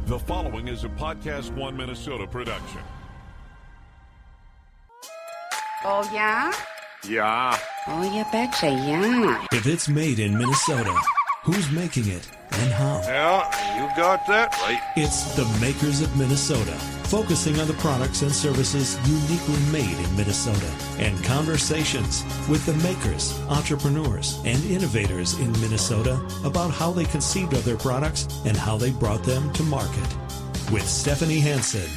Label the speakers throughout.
Speaker 1: The following is a Podcast One Minnesota production.
Speaker 2: Oh, yeah?
Speaker 1: Yeah.
Speaker 2: Oh, you betcha, yeah.
Speaker 3: If it's made in Minnesota, who's making it and how?
Speaker 1: Yeah, you got that right.
Speaker 3: It's the makers of Minnesota, focusing on the products and services uniquely made in Minnesota, and conversations with the makers, entrepreneurs, and innovators in Minnesota about how they conceived of their products and how they brought them to market. With Stephanie Hansen,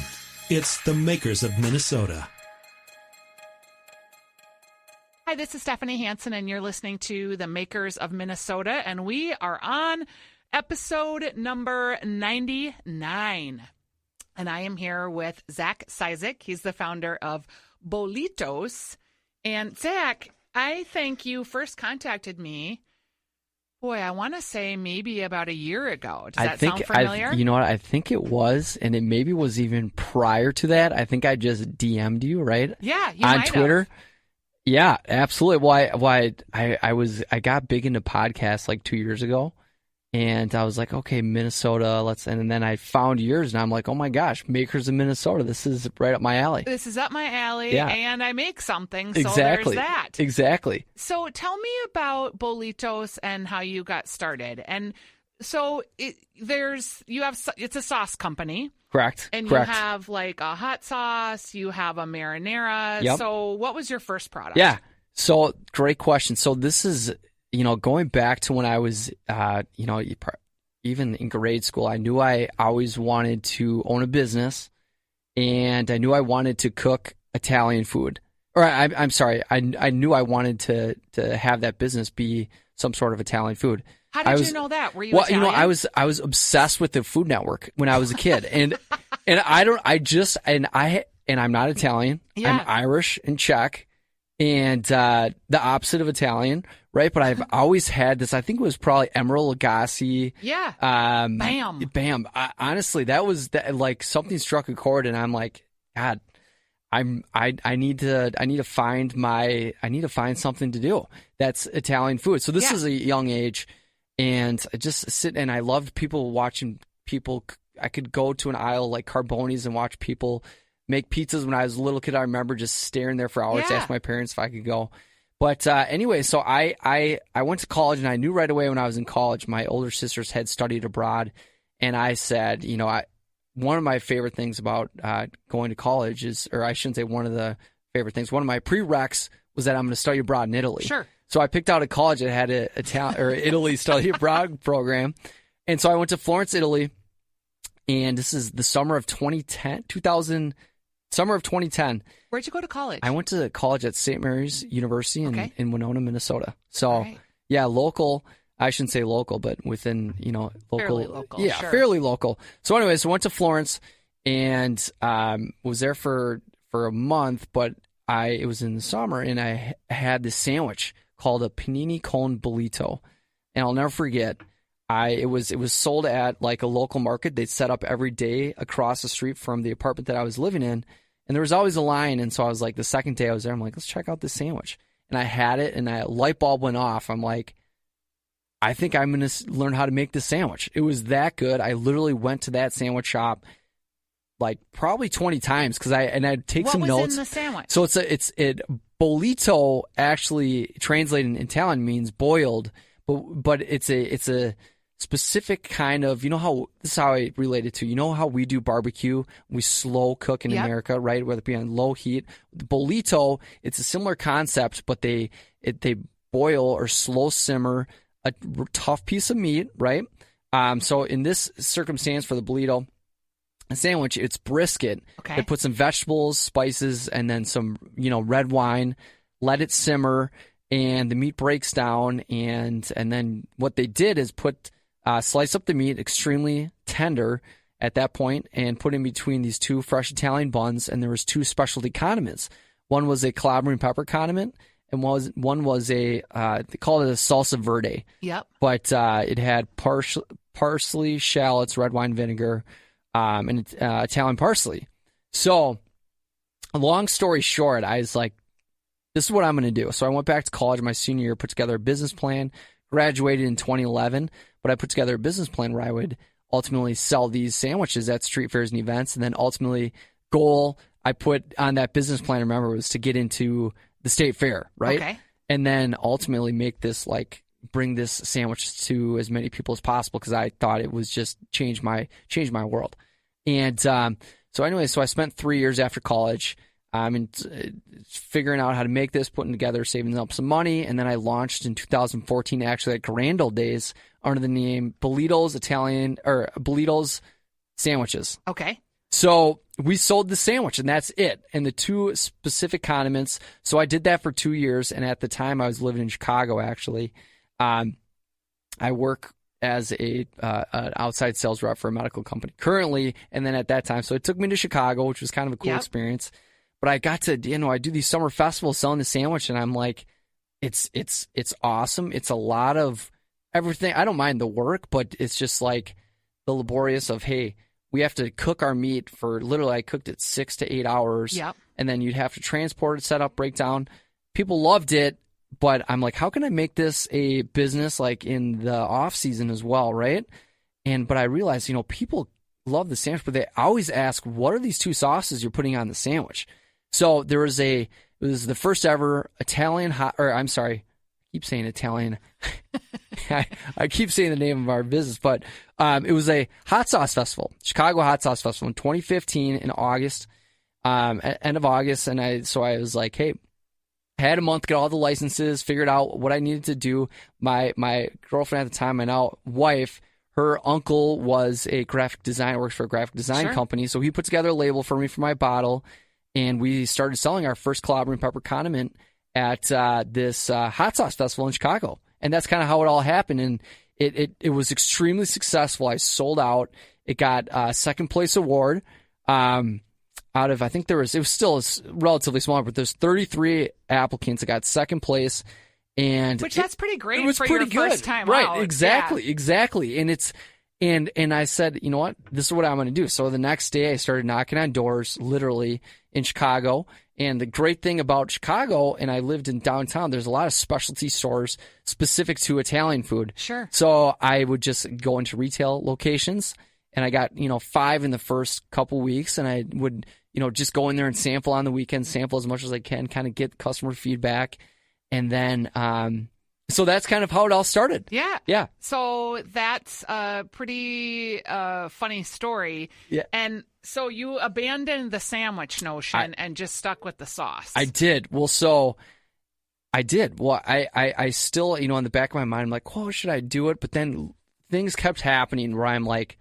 Speaker 3: it's the makers of Minnesota.
Speaker 4: Hi, this is Stephanie Hansen, and you're listening to The Makers of Minnesota, and we are on episode number 99. And I am here with Zach Cizik. He's the founder of Bollitos. And Zach, I think you first contacted me, I want to say maybe about a year ago. Does that sound familiar?
Speaker 5: You know what? I think it was, and it maybe was even prior to that. I think I just DM'd you, right?
Speaker 4: Yeah, you
Speaker 5: on
Speaker 4: might
Speaker 5: Twitter.
Speaker 4: Have.
Speaker 5: Yeah, absolutely. Why I got big into podcasts like 2 years ago, and I was like, okay, Minnesota, and then I found yours, and I'm like, oh my gosh, Makers of Minnesota, this is right up my alley.
Speaker 4: This is up my alley,
Speaker 5: yeah.
Speaker 4: And I make something, so
Speaker 5: exactly.
Speaker 4: There's that.
Speaker 5: Exactly.
Speaker 4: So tell me about Bollitos and how you got started. And so it's a sauce company.
Speaker 5: Correct.
Speaker 4: And
Speaker 5: Correct.
Speaker 4: You have like a hot sauce, you have a marinara.
Speaker 5: Yep.
Speaker 4: So what was your first product?
Speaker 5: Yeah. So great question. So this is, going back to when I was, even in grade school, I knew I always wanted to own a business, and I knew I wanted to cook Italian food. Or I'm sorry, I knew I wanted to have that business be some sort of Italian food.
Speaker 4: How did you know that? Were you Italian?
Speaker 5: I was obsessed with the Food Network when I was a kid, and I'm not Italian.
Speaker 4: Yeah.
Speaker 5: I'm Irish and Czech, and the opposite of Italian, right? But I've always had this. I think it was probably Emeril Lagasse.
Speaker 4: Yeah.
Speaker 5: Bam. Honestly, that was like something struck a chord, and I'm like, God, I need to find something to do that's Italian food. So this is a young age. And I just I loved watching people. I could go to an aisle like Carboni's and watch people make pizzas when I was a little kid. I remember just staring there for hours, ask my parents if I could go. But anyway, so I went to college, and I knew right away when I was in college, my older sisters had studied abroad. And I said, one of my favorite things about going to college is, or I shouldn't say one of the favorite things, one of my prereqs was that I'm going to study abroad in Italy.
Speaker 4: Sure.
Speaker 5: So I picked out a college that had a Italy study abroad program. And so I went to Florence, Italy, and this is the summer of 2010.
Speaker 4: Where'd you go to college?
Speaker 5: I went to college at St. Mary's University in Winona, Minnesota. So,
Speaker 4: right.
Speaker 5: Yeah, local. I shouldn't say local, but within, local.
Speaker 4: Fairly local,
Speaker 5: yeah,
Speaker 4: sure.
Speaker 5: Fairly local. So anyways, I went to Florence and was there for a month, but it was in the summer, and I had this sandwich called a panini cone bollito, and I'll never forget. It was sold at like a local market. They'd set up every day across the street from the apartment that I was living in, and there was always a line. And so I was like, the second day I was there, I'm like, let's check out this sandwich, and I had it, and a light bulb went off. I'm like, I think I'm going to learn how to make this sandwich. It was that good. I literally went to that sandwich shop like probably 20 times because I'd take some notes.
Speaker 4: What was in the sandwich?
Speaker 5: So it's bollito actually translated in Italian means boiled, but it's a specific kind of, this is how I relate it to, how we do barbecue, we slow cook in America, right? Whether it be on low heat. The bollito, it's a similar concept, but they boil or slow simmer a tough piece of meat, right? So in this circumstance for the bollito sandwich, it's brisket.
Speaker 4: Okay.
Speaker 5: They put some vegetables, spices, and then some, red wine. Let it simmer, and the meat breaks down. And then what they did is slice up the meat extremely tender at that point, and put in between these two fresh Italian buns. And there was two specialty condiments. One was a calabrine pepper condiment, and one was they called it a salsa verde.
Speaker 4: Yep.
Speaker 5: But it had parsley, shallots, red wine vinegar, and Italian parsley. So, long story short, I was like, this is what I'm going to do. So I went back to college my senior year, put together a business plan, graduated in 2011, but I put together a business plan where I would ultimately sell these sandwiches at street fairs and events. And then ultimately goal I put on that business plan, remember, was to get into the state fair, right?
Speaker 4: Okay.
Speaker 5: And then ultimately make this bring this sandwich to as many people as possible, because I thought it was just change my world. And so I spent 3 years after college figuring out how to make this, putting together, saving up some money, and then I launched in 2014, actually at Grand Old Days, under the name Bollitos Bollitos Sandwiches.
Speaker 4: Okay.
Speaker 5: So we sold the sandwich, and that's it, and the two specific condiments. So I did that for 2 years, and at the time I was living in Chicago, actually. I work as an outside sales rep for a medical company currently, and then at that time, so it took me to Chicago, which was kind of a cool experience. But I got to, I do these summer festivals selling the sandwich, and I'm like, it's awesome. It's a lot of everything. I don't mind the work, but it's just like the laborious of, hey, we have to cook our meat for literally, I cooked it 6 to 8 hours.
Speaker 4: Yep.
Speaker 5: And then you'd have to transport it, set up, break down. People loved it, but I'm like, how can I make this a business like in the off season as well, right? But I realized, people love the sandwich, but they always ask, what are these two sauces you're putting on the sandwich? So it was the first ever Italian I keep saying Italian. I keep saying the name of our business, but it was a hot sauce festival, Chicago Hot Sauce Festival in 2015 in August, end of August. And I was like, hey, I had a month to get all the licenses, figured out what I needed to do. My girlfriend at the time, my now wife, her uncle was a graphic designer, works for a graphic design company. So he put together a label for me for my bottle, and we started selling our first calabrian pepper condiment at this hot sauce festival in Chicago. And that's kind of how it all happened. And it was extremely successful. I sold out. It got a second place award out of, I think it was still relatively small, but there's 33 applicants that got second place. And
Speaker 4: that's pretty great.
Speaker 5: It was
Speaker 4: for
Speaker 5: pretty
Speaker 4: your
Speaker 5: good.
Speaker 4: First time
Speaker 5: right,
Speaker 4: out.
Speaker 5: exactly. And and I said, you know what, this is what I'm going to do. So the next day I started knocking on doors, literally in Chicago. And the great thing about Chicago, and I lived in downtown, there's a lot of specialty stores specific to Italian food.
Speaker 4: Sure.
Speaker 5: So I would just go into retail locations, and I got 5 in the first couple weeks, and I would just go in there and sample on the weekend, sample as much as I can, kind of get customer feedback. And then, so that's kind of how it all started.
Speaker 4: Yeah.
Speaker 5: Yeah.
Speaker 4: So that's a pretty funny story.
Speaker 5: Yeah.
Speaker 4: And so you abandoned the sandwich notion and just stuck with the sauce.
Speaker 5: I did. Well, so I did. Well, I still, in the back of my mind, I'm like, oh, should I do it? But then things kept happening where I'm like,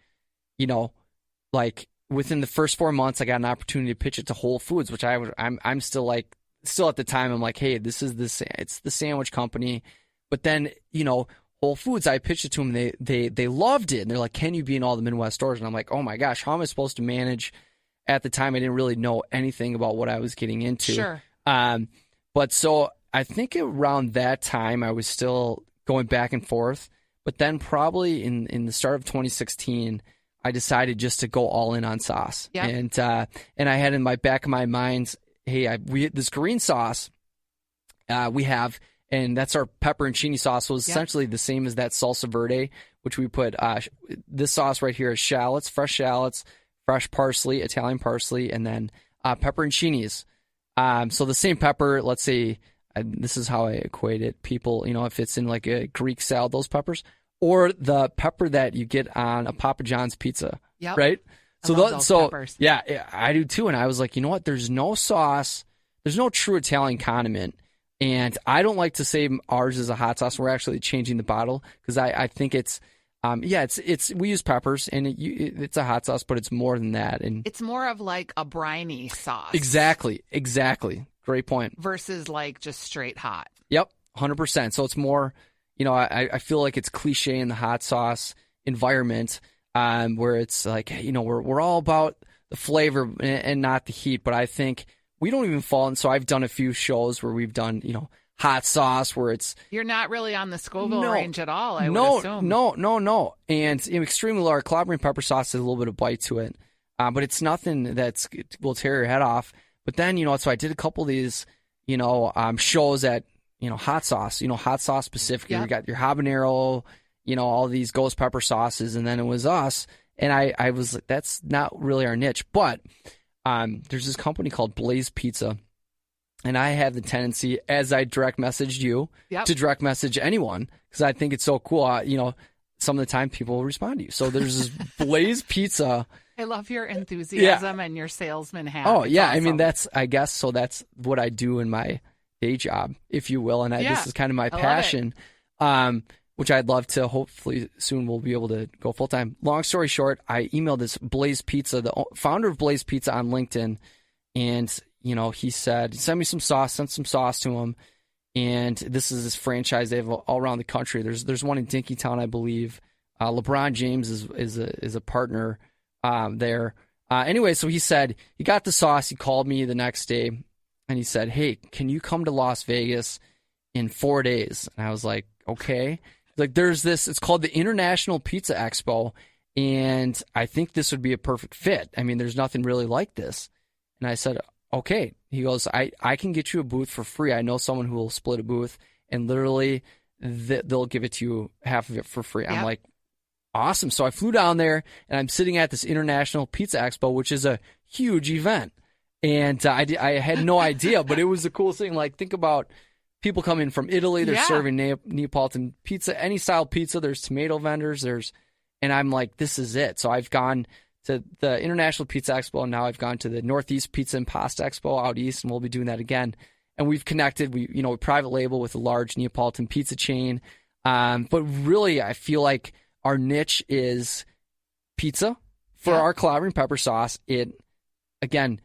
Speaker 5: within the first 4 months, I got an opportunity to pitch it to Whole Foods, which I'm still at the time, I'm like, hey, it's the sandwich company. But then, Whole Foods, I pitched it to them. They loved it. And they're like, can you be in all the Midwest stores? And I'm like, oh my gosh, how am I supposed to manage? At the time, I didn't really know anything about what I was getting into.
Speaker 4: Sure.
Speaker 5: But so I think around that time, I was still going back and forth. But then probably in the start of 2016, I decided just to go all in on sauce.
Speaker 4: Yeah.
Speaker 5: And I had in my back of my mind, hey, we this green sauce we have, and that's our pepperoncini sauce. Was essentially the same as that salsa verde, which we put. This sauce right here is fresh parsley, Italian parsley, and then pepperoncinis. So the same pepper. Let's say this is how I equate it. People, if it's in like a Greek salad, those peppers, or the pepper that you get on a Papa John's pizza, right?
Speaker 4: Those peppers.
Speaker 5: Yeah, I do too. And I was like, you know what? There's no sauce. There's no true Italian condiment. And I don't like to say ours is a hot sauce. We're actually changing the bottle because I think it's we use peppers and it's a hot sauce, but it's more than that. And
Speaker 4: it's more of like a briny sauce.
Speaker 5: Exactly. Great point.
Speaker 4: Versus like just straight hot.
Speaker 5: Yep, 100%. So it's more, I feel like it's cliche in the hot sauce environment. Where it's like, we're all about the flavor and not the heat. But I think we don't even fall. And so I've done a few shows where we've done, hot sauce where it's.
Speaker 4: You're not really on the Scoville range at all, I would assume.
Speaker 5: No. And extremely large calabrian pepper sauce has a little bit of bite to it. But it's nothing will tear your head off. But then, so I did a couple of these, shows at, hot sauce specifically.
Speaker 4: Yep.
Speaker 5: You got your habanero, all these ghost pepper sauces, and then it was us. And I was like, that's not really our niche. But there's this company called Blaze Pizza, and I have the tendency, as I direct messaged you, to direct message anyone because I think it's so cool. Some of the time people will respond to you. So there's this Blaze Pizza.
Speaker 4: I love your enthusiasm and your salesman hat.
Speaker 5: Oh,
Speaker 4: It's
Speaker 5: yeah.
Speaker 4: awesome.
Speaker 5: I mean, that's what I do in my day job, if you will. And this is kind of my passion, which I'd love to, hopefully soon we'll be able to go full time. Long story short, I emailed this Blaze Pizza, the founder of Blaze Pizza on LinkedIn. And, he said, send me some sauce, sent some sauce to him. And this is this franchise they have all around the country. There's one in Dinkytown, I believe. LeBron James is a partner there. Anyway, so he said he got the sauce. He called me the next day, and he said, "Hey, can you come to Las Vegas in 4 days?" And I was like, "Okay." Like, there's this. It's called the International Pizza Expo, and I think this would be a perfect fit. I mean, there's nothing really like this. And I said, "Okay." He goes, I can get you a booth for free. I know someone who will split a booth, and literally they'll give it to you, half of it for free. I'm like, awesome. So I flew down there, and I'm sitting at this International Pizza Expo, which is a huge event. And I had no idea, but it was the coolest thing. Like, think about people coming from Italy. They're serving Neapolitan pizza, any style pizza. There's tomato vendors. And I'm like, this is it. So I've gone to the International Pizza Expo, and now I've gone to the Northeast Pizza and Pasta Expo out east, and we'll be doing that again. And we've connected. We private label with a large Neapolitan pizza chain. But really, I feel like our niche is pizza for our Calabrian pepper sauce. Again,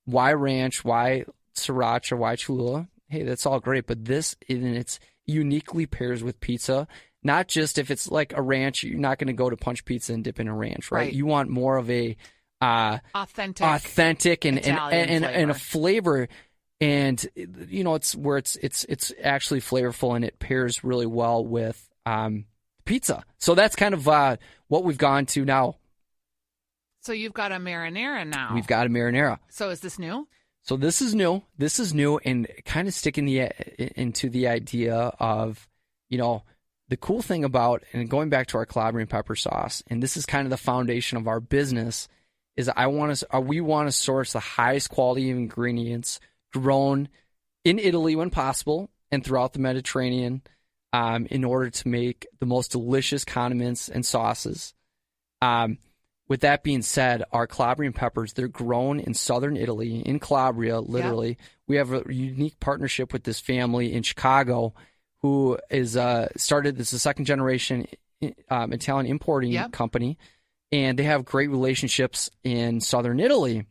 Speaker 5: why ranch? Why sriracha? Why Cholula? Hey, that's all great, but this it's uniquely pairs with pizza. Not just if it's like a ranch, you're not going to go to Punch Pizza and dip in a ranch, right? You want more of a authentic and a flavor, and it's where it's actually flavorful, and it pairs really well with pizza. So that's kind of what we've gone to now.
Speaker 4: So you've got a marinara now.
Speaker 5: We've got a marinara.
Speaker 4: So is this new?
Speaker 5: So this is new. This is new, and kind of sticking into the idea of, the cool thing about, and going back to our Calabrian pepper sauce, and this is kind of the foundation of our business, is we want to source the highest quality of ingredients grown in Italy when possible and throughout the Mediterranean in order to make the most delicious condiments and sauces. With that being said, our Calabrian peppers, they're grown in southern Italy, in Calabria, literally. Yep. We have a unique partnership with this family in Chicago who is started, this is a second generation Italian importing company, and they have great relationships in southern Italy.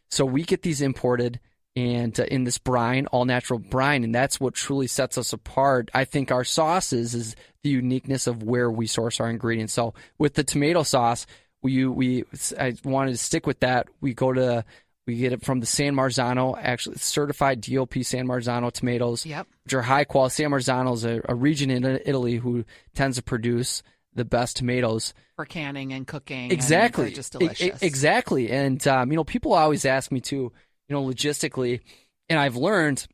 Speaker 5: So we get these imported and in this brine, all natural brine, and that's what truly sets us apart. I think our sauces is the uniqueness of where we source our ingredients. So with the tomato sauce, I wanted to stick with that. We get it from the San Marzano, actually certified DOP San Marzano tomatoes, which are high quality. San Marzano is a region in Italy who tends to produce the best tomatoes
Speaker 4: for canning and cooking.
Speaker 5: Exactly,
Speaker 4: and they're just delicious.
Speaker 5: Exactly, and people always ask me too, logistically, and I've learned,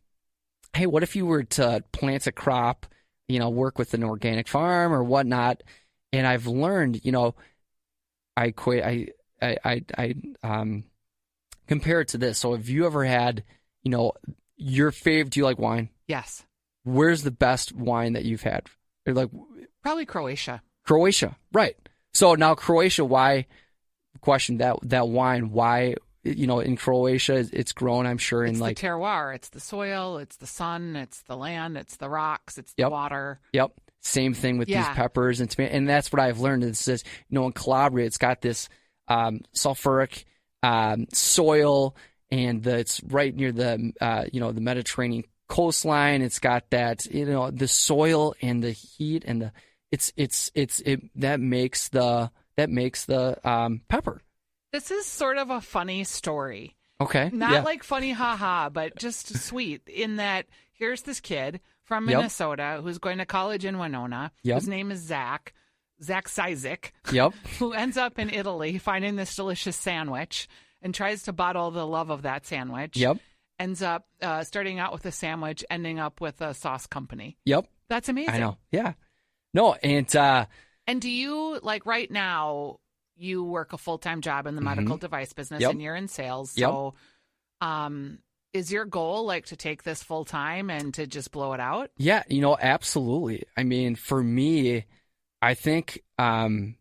Speaker 5: hey, what if you were to plant a crop, work with an organic farm or whatnot? And I've learned, I compare it to this. So have you ever had, your fave, do you like wine?
Speaker 4: Yes.
Speaker 5: Where's the best wine that you've had?
Speaker 4: Probably Croatia.
Speaker 5: Croatia, right. So now Croatia, why, question that wine, why, in Croatia, it's grown, I'm sure, in
Speaker 4: the terroir. It's the soil, it's the sun, it's the land, it's the rocks, it's the water.
Speaker 5: Yep. Same thing with these peppers and tomatoes. And that's what I've learned. It says, in Calabria, it's got this sulfuric soil, and it's right near the the Mediterranean coastline. It's got that the soil and the heat and that makes the pepper.
Speaker 4: This is sort of a funny story.
Speaker 5: Okay.
Speaker 4: Not like funny haha, but just sweet in that here's this kid from Minnesota who's going to college in Winona, whose name is Zach Cizik, who ends up in Italy finding this delicious sandwich and tries to bottle the love of that sandwich. Ends up starting out with a sandwich, ending up with a sauce company. That's amazing.
Speaker 5: I know. Yeah. No, and
Speaker 4: And do you, like right now, you work a full-time job in the medical device business and you're in sales. So is your goal like to take this full-time and to just blow it out?
Speaker 5: Yeah, absolutely. I mean, for me, I think, when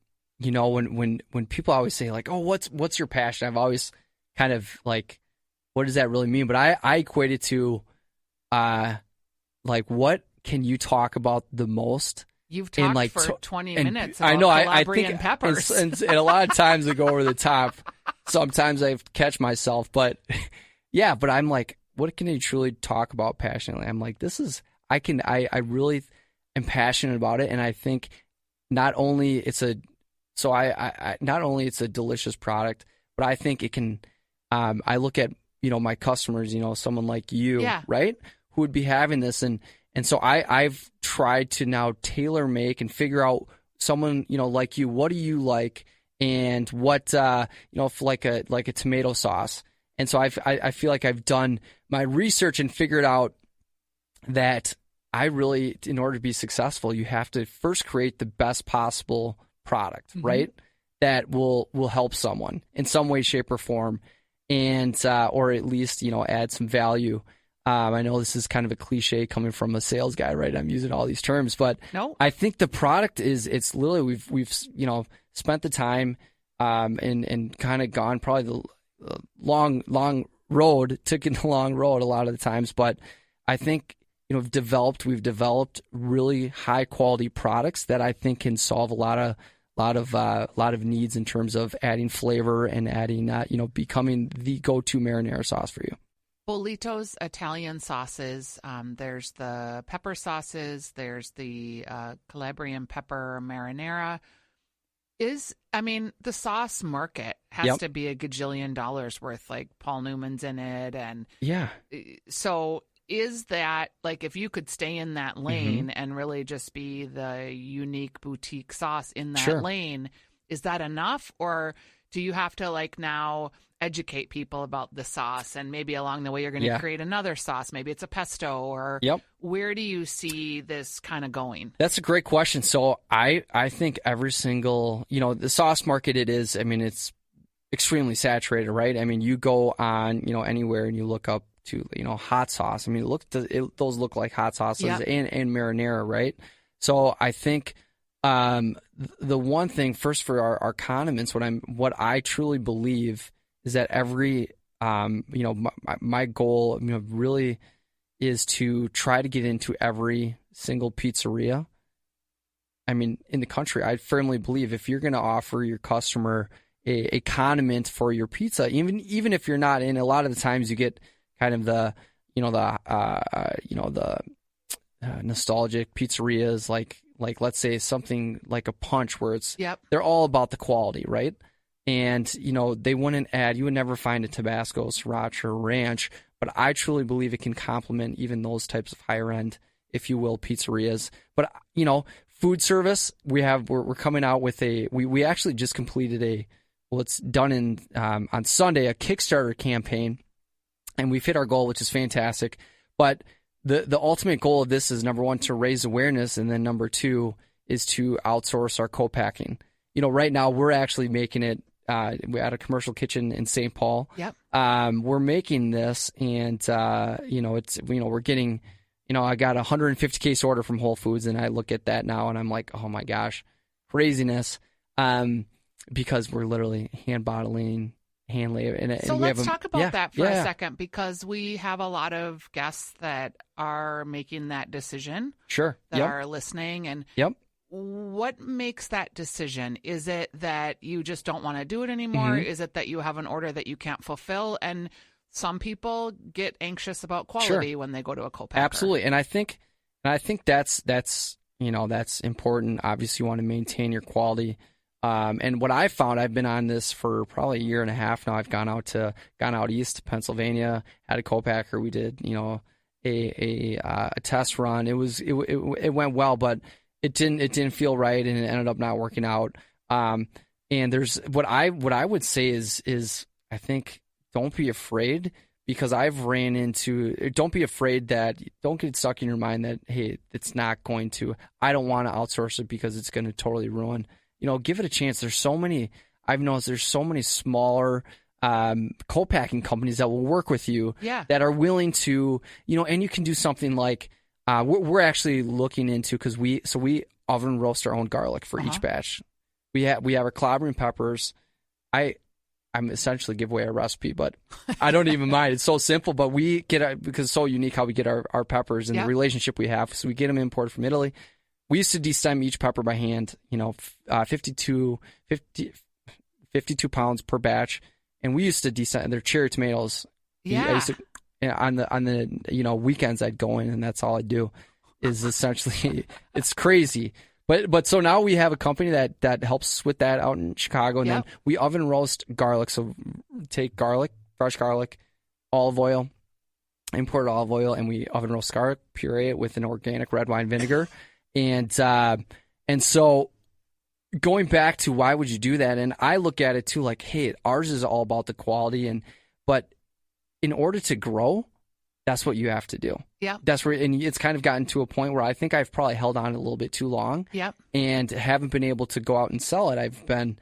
Speaker 5: people always say like, oh, what's your passion? I've always kind of like, what does that really mean? But I equate it to, like, what can you talk about the most?
Speaker 4: You've talked for 20 minutes about
Speaker 5: I know,
Speaker 4: Calabrian peppers.
Speaker 5: And a lot of times I go over the top. Sometimes I catch myself. But, yeah, but I'm like, what can you truly talk about passionately? I'm like, I really am passionate about it. And I think not only it's a delicious product, but I think it can, I look at, my customers, someone like you, right? Who would be having this. And so I've tried to now tailor make and figure out someone, like you, what do you like? And what, if like a tomato sauce. And so I feel like I've done my research and figured out that in order to be successful, you have to first create the best possible product, right? That will help someone in some way, shape, or form, and or at least add some value. I know this is kind of a cliche coming from a sales guy, right? I'm using all these terms, but
Speaker 4: no.
Speaker 5: I think the product it's literally we've spent the time and kind of gone probably the long road, taking the long road a lot of the times, but I think we've developed really high quality products that I think can solve a lot of needs in terms of adding flavor and adding becoming the go-to marinara sauce for you.
Speaker 4: Bollitos Italian sauces. There's the pepper sauces. There's the Calabrian pepper marinara. The sauce market has to be $1 gajillion worth. Like Paul Newman's in it, and so is that like if you could stay in that lane and really just be the unique boutique sauce in that lane, is that enough, or do you have to like now educate people about the sauce, and maybe along the way you're going to create another sauce? Maybe it's a pesto, or where do you see this kind of going? That's
Speaker 5: a great question. So I think every single, the sauce market it's extremely saturated, right? I mean, you go on, anywhere and you look up to, hot sauce. I mean, those look like hot sauces and marinara, right? So I think the one thing first for our condiments, what I truly believe is that every, my goal, really is to try to get into every single pizzeria. I mean, in the country, I firmly believe if you're going to offer your customer a condiment for your pizza, even if you're not in, a lot of the times you get kind of the nostalgic pizzerias, like let's say something like a Punch, where they're all about the quality, right? And, they wouldn't add, you would never find a Tabasco, Sriracha, or Ranch, but I truly believe it can complement even those types of higher end, if you will, pizzerias. But, food service, we're coming out with we actually just completed it's done on Sunday, a Kickstarter campaign, and we've hit our goal, which is fantastic. But the ultimate goal of this is, number one, to raise awareness, and then number two is to outsource our co-packing. Right now we're actually making it. We're at a commercial kitchen in St. Paul.
Speaker 4: Yep.
Speaker 5: We're making this, and we're getting, I got a 150 case order from Whole Foods, and I look at that now, and I'm like, oh my gosh, craziness. Because we're literally hand bottling, hand labeling.
Speaker 4: So let's talk about that for a second, because we have a lot of guests that are making that decision.
Speaker 5: Sure.
Speaker 4: That are listening, and what makes that decision? Is it that you just don't want to do it anymore? Is it that you have an order that you can't fulfill? And some people get anxious about quality when they go to a co-packer.
Speaker 5: Absolutely. And I think that's important. Obviously, you want to maintain your quality. And what I found, I've been on this for probably a year and a half now. I've gone out east to Pennsylvania, had a co-packer. We did, a test run. It went well, but it didn't feel right, and it ended up not working out. And there's what I would say is I think don't be afraid, because I've ran into, don't be afraid don't get stuck in your mind that, hey, it's not going to, I don't want to outsource it because it's going to totally ruin, give it a chance. I've noticed there's so many smaller co-packing companies that will work with you that are willing to, and you can do something like, we're actually looking into, because we oven roast our own garlic for each batch. We have our clobbering peppers. I'm essentially give away a recipe, but I don't even mind. It's so simple, but we get because it's so unique how we get our peppers and the relationship we have. So we get them imported from Italy. We used to destem each pepper by hand, 52 pounds per batch, and we used to destem. They're cherry tomatoes. I used to, on the weekends I'd go in and that's all I'd do. Is essentially it's crazy. But so now we have a company that helps with that out in Chicago, and then we oven roast garlic. So take garlic, fresh garlic, olive oil, imported olive oil, and we oven roast garlic, puree it with an organic red wine vinegar, and so going back to why would you do that? And I look at it too, like, hey, ours is all about the quality, but in order to grow, that's what you have to do. Yeah. That's where, and it's kind of gotten to a point where I think I've probably held on a little bit too long. Yep. And haven't been able to go out and sell it. I've been,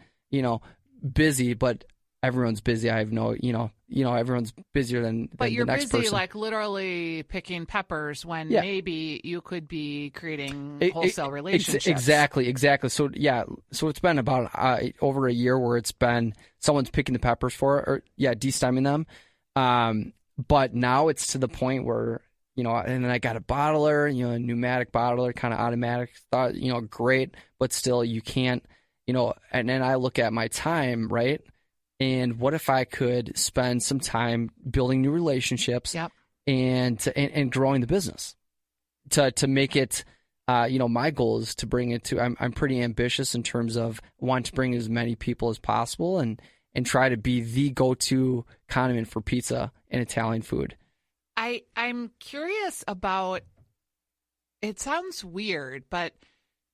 Speaker 5: busy, but everyone's busy. I have no, everyone's busier than
Speaker 4: But you're
Speaker 5: the next
Speaker 4: busy,
Speaker 5: person.
Speaker 4: like literally picking peppers when maybe you could be creating wholesale relationships.
Speaker 5: Exactly. So so it's been about over a year where it's been someone's picking the peppers destemming them. But now it's to the point where, and then I got a bottler, a pneumatic bottler, kind of automatic, thought, great, but still you can't, and then I look at my time, right? And what if I could spend some time building new relationships and growing the business to make it, my goal is to bring it to, I'm pretty ambitious in terms of wanting to bring as many people as possible and try to be the go-to condiment for pizza and Italian food.
Speaker 4: I'm curious about, it sounds weird, but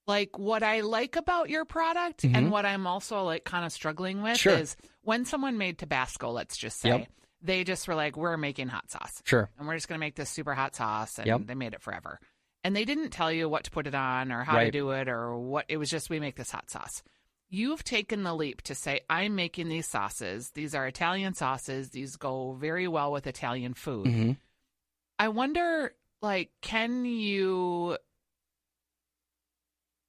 Speaker 4: like what I like about your product and what I'm also like kind of struggling with is when someone made Tabasco, let's just say, they just were like, we're making hot sauce. Sure. And we're just going to make this super hot sauce. And they made it forever. And they didn't tell you what to put it on or how to do it or what. It was just, we make this hot sauce. You've taken the leap to say, I'm making these sauces. These are Italian sauces. These go very well with Italian food. Mm-hmm. I wonder, like, can you,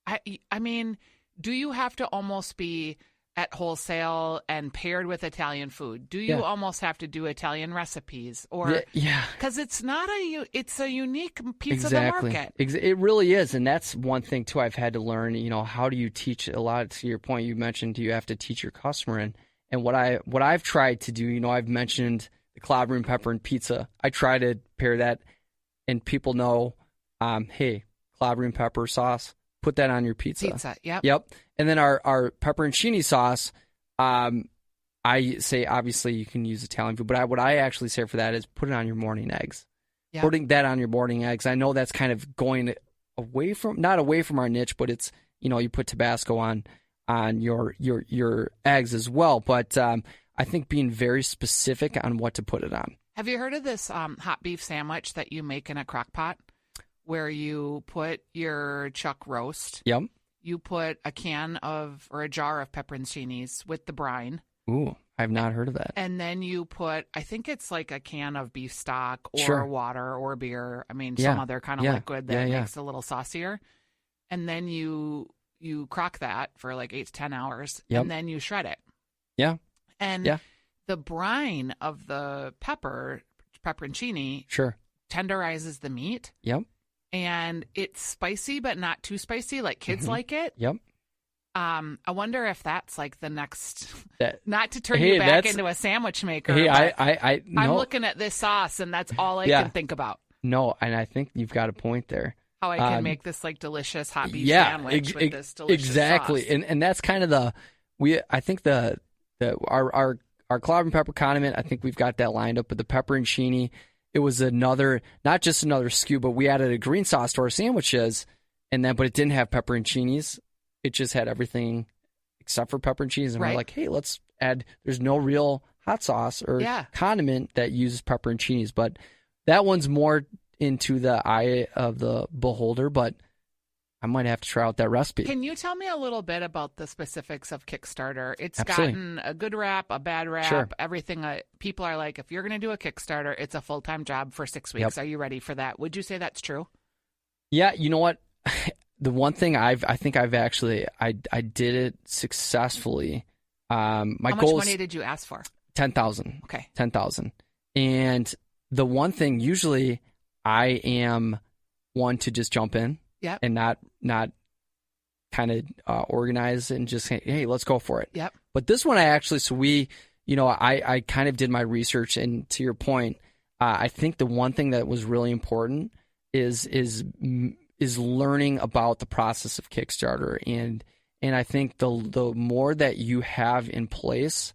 Speaker 4: I mean, do you have to almost be at wholesale and paired with Italian food? Do you almost have to do Italian recipes? Or because it's not it's a unique piece of the market.
Speaker 5: It really is. And that's one thing too I've had to learn, how do you teach a lot? To your point, you mentioned you have to teach your customer, and what I've tried to do, I've mentioned the clobbering pepper and pizza. I try to pair that, and people know, hey, clobbering pepper sauce, put that on your pizza. Yep. And then our pepperoncini sauce, I say obviously you can use Italian food, but what I actually say for that is put it on your morning eggs. Yep. Putting that on your morning eggs. I know that's kind of going not away from our niche, but it's, you put Tabasco on your eggs as well. But I think being very specific on what to put it on.
Speaker 4: Have you heard of this hot beef sandwich that you make in a crock pot where you put your chuck roast?
Speaker 5: Yep.
Speaker 4: You put a can of or a jar of pepperoncinis with the brine.
Speaker 5: Ooh, I've not heard of that.
Speaker 4: And then you put, I think it's like a can of beef stock or water or beer. I mean, some other kind of liquid that makes it a little saucier. And then you crock that for like 8 to 10 hours. Yep. And then you shred it. Yeah. And the brine of the pepperoncini tenderizes the meat. Yep. And it's spicy, but not too spicy. Like kids like it. Yep. I wonder if that's like the next, not to turn you back into a sandwich maker.
Speaker 5: Hey, I'm
Speaker 4: looking at this sauce and that's all I can think about.
Speaker 5: No, and I think you've got a point there.
Speaker 4: How I can make this like delicious hot beef sandwich with this delicious
Speaker 5: exactly.
Speaker 4: sauce.
Speaker 5: And that's kind of I think our clobbering pepper condiment, I think we've got that lined up with the pepperoncini. It was not just another SKU, but we added a green sauce to our sandwiches, but it didn't have pepperoncinis. It just had everything except for pepperoncinis. And we're like, hey, let's add, there's no real hot sauce or
Speaker 4: Yeah.
Speaker 5: condiment that uses pepperoncinis. But that one's more into the eye of the beholder, but I might have to try out that recipe.
Speaker 4: Can you tell me a little bit about the specifics of Kickstarter? It's
Speaker 5: Absolutely.
Speaker 4: gotten a good rap, a bad rap,
Speaker 5: Sure.
Speaker 4: everything. People are like, if you're going to do a Kickstarter, it's a full-time job for 6 weeks.
Speaker 5: Yep.
Speaker 4: Are you ready for that? Would you say that's true?
Speaker 5: Yeah, you know what? The one thing I did it successfully. My
Speaker 4: How much
Speaker 5: goal
Speaker 4: money
Speaker 5: is
Speaker 4: did you ask for?
Speaker 5: 10,000.
Speaker 4: Okay.
Speaker 5: 10,000. And the one thing, usually I am one to just jump in.
Speaker 4: Yep.
Speaker 5: And not kind of organize and just say, hey, let's go for it.
Speaker 4: Yep.
Speaker 5: But this one I kind of did my research, and to your point, I think the one thing that was really important is learning about the process of Kickstarter, and I think the more that you have in place,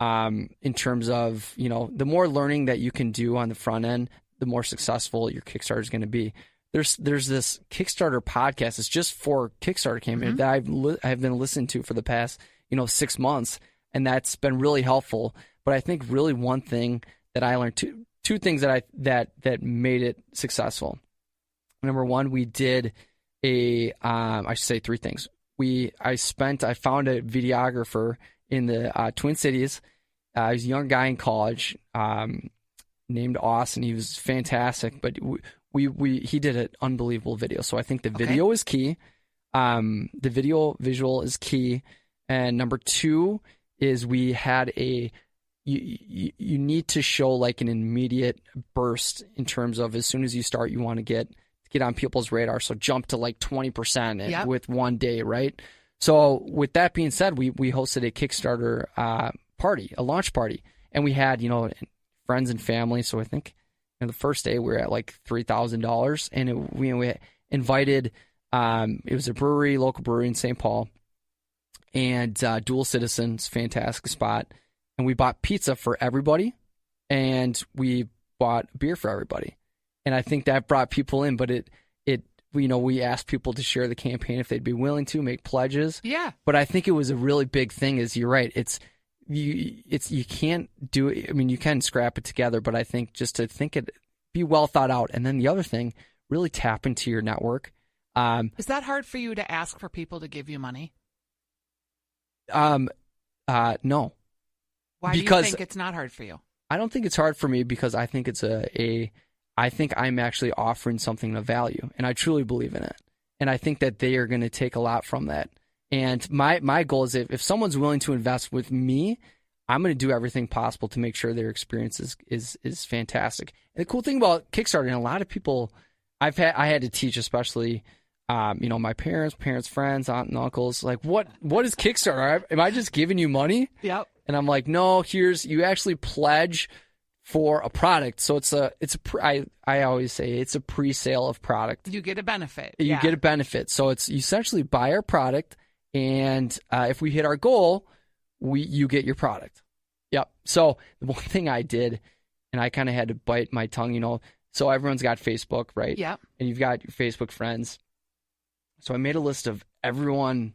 Speaker 5: in terms of, the more learning that you can do on the front end, the more successful your Kickstarter is going to be. There's this Kickstarter podcast. It's just for Kickstarter campaign that I've been listening to for the past 6 months, and that's been really helpful. But I think really one thing that I learned, two things that that made it successful. Number one, we did I should say three things. I found a videographer in the Twin Cities. He was a young guy in college, named Austin. He was fantastic, but he did an unbelievable video. So I think the video is key. The visual is key. And number two is we had you need to show like an immediate burst in terms of, as soon as you start, you want to get on people's radar. So jump to like 20% with one day, right? So with that being said, we hosted a Kickstarter party, a launch party, and we had friends and family. So I think the first day we were at like $3,000, and we invited. It was a local brewery in St. Paul, and Dual Citizens, fantastic spot. And we bought pizza for everybody, and we bought beer for everybody. And I think that brought people in, but we asked people to share the campaign if they'd be willing to make pledges. Yeah. But I think it was a really big thing. Is you're right. You can't do it. I mean, you can scrap it together, but I think just to think it, be well thought out. And then the other thing, really tap into your network.
Speaker 4: Is that hard for you to ask for people to give you money?
Speaker 5: No.
Speaker 4: Why do you think it's not hard for you?
Speaker 5: I don't think it's hard for me because I think it's I think I'm actually offering something of value, and I truly believe in it. And I think that they are going to take a lot from that. And my goal is, if someone's willing to invest with me, I'm going to do everything possible to make sure their experience is fantastic. And the cool thing about Kickstarter, and a lot of people I had to teach, especially my parents, friends, aunt and uncles, like, what is Kickstarter? Am I just giving you money? Yep. And I'm like, no, you actually pledge for a product. So I always say it's a pre-sale of product.
Speaker 4: You get a benefit.
Speaker 5: You get a benefit. So you essentially buy our product, and if we hit our goal, you get your product. Yep. So the one thing I did, and I kind of had to bite my tongue, so everyone's got Facebook, right? Yeah. And you've got your Facebook friends. So I made a list of everyone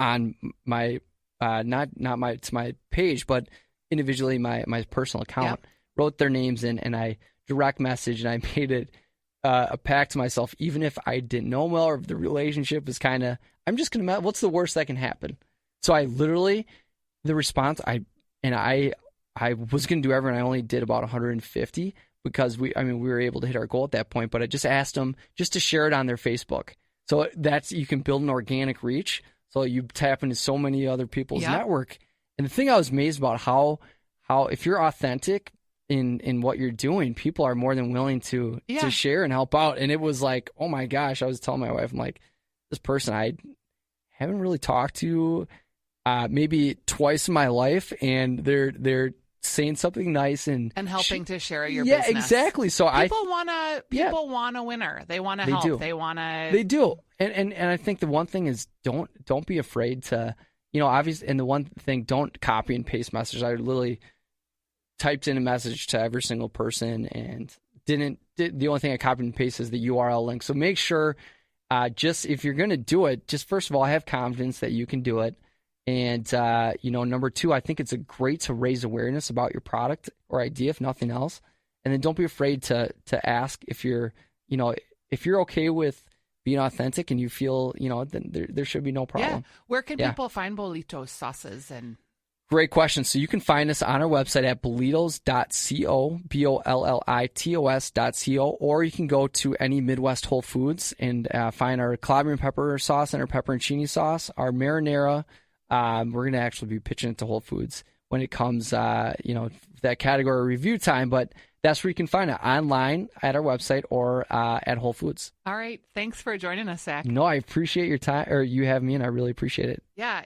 Speaker 5: on my not my page, but individually my personal account. Yep. Wrote their names in, and I direct message, and I made it a pact to myself, even if I didn't know them well, or if the relationship was kind of, I'm just going to, what's the worst that can happen? So I literally, the response, I was going to do everyone, I only did about 150 because we were able to hit our goal at that point, but I just asked them just to share it on their Facebook. So you can build an organic reach. So you tap into so many other people's network. And the thing I was amazed about, how if you're authentic in what you're doing, people are more than willing to share and help out. And it was like, oh my gosh, I was telling my wife, I'm like, this person I haven't really talked to maybe twice in my life, and they're saying something nice and helping
Speaker 4: to share your business.
Speaker 5: Yeah, exactly. So
Speaker 4: people want a winner. They want to help.
Speaker 5: Do.
Speaker 4: They
Speaker 5: do. And I think the one thing is, don't be afraid to, obviously, and the one thing, don't copy and paste messages. I literally typed in a message to every single person, and the only thing I copied and pasted is the URL link. So make sure, just if you're going to do it, just first of all, have confidence that you can do it. And, number two, I think it's great to raise awareness about your product or idea, if nothing else. And then don't be afraid to ask if you're okay with being authentic and you feel, then there should be no problem.
Speaker 4: Yeah. Where can people find Bollitos sauces? And
Speaker 5: great question. So you can find us on our website at bollitos.co, bollitos.co, or you can go to any Midwest Whole Foods and find our calabrian pepper sauce and our pepperoncini sauce, our marinara. We're going to actually be pitching it to Whole Foods when it comes, that category review time. But that's where you can find it, online at our website or at Whole Foods.
Speaker 4: All right. Thanks for joining us, Zach.
Speaker 5: No, I appreciate your time, or you have me, and I really appreciate it.
Speaker 4: Yeah,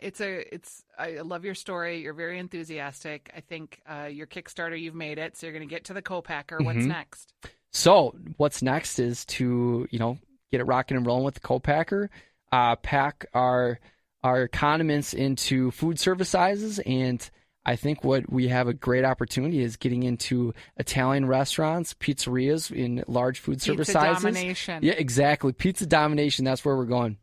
Speaker 4: I love your story. You're very enthusiastic. I think your Kickstarter, you've made it. So you're going to get to the co-packer. What's next?
Speaker 5: So what's next is to, get it rocking and rolling with the co-packer, pack our condiments into food service sizes. And I think what we have a great opportunity is getting into Italian restaurants, pizzerias in large food service sizes.
Speaker 4: Pizza domination.
Speaker 5: Yeah, exactly. Pizza domination. That's where we're going.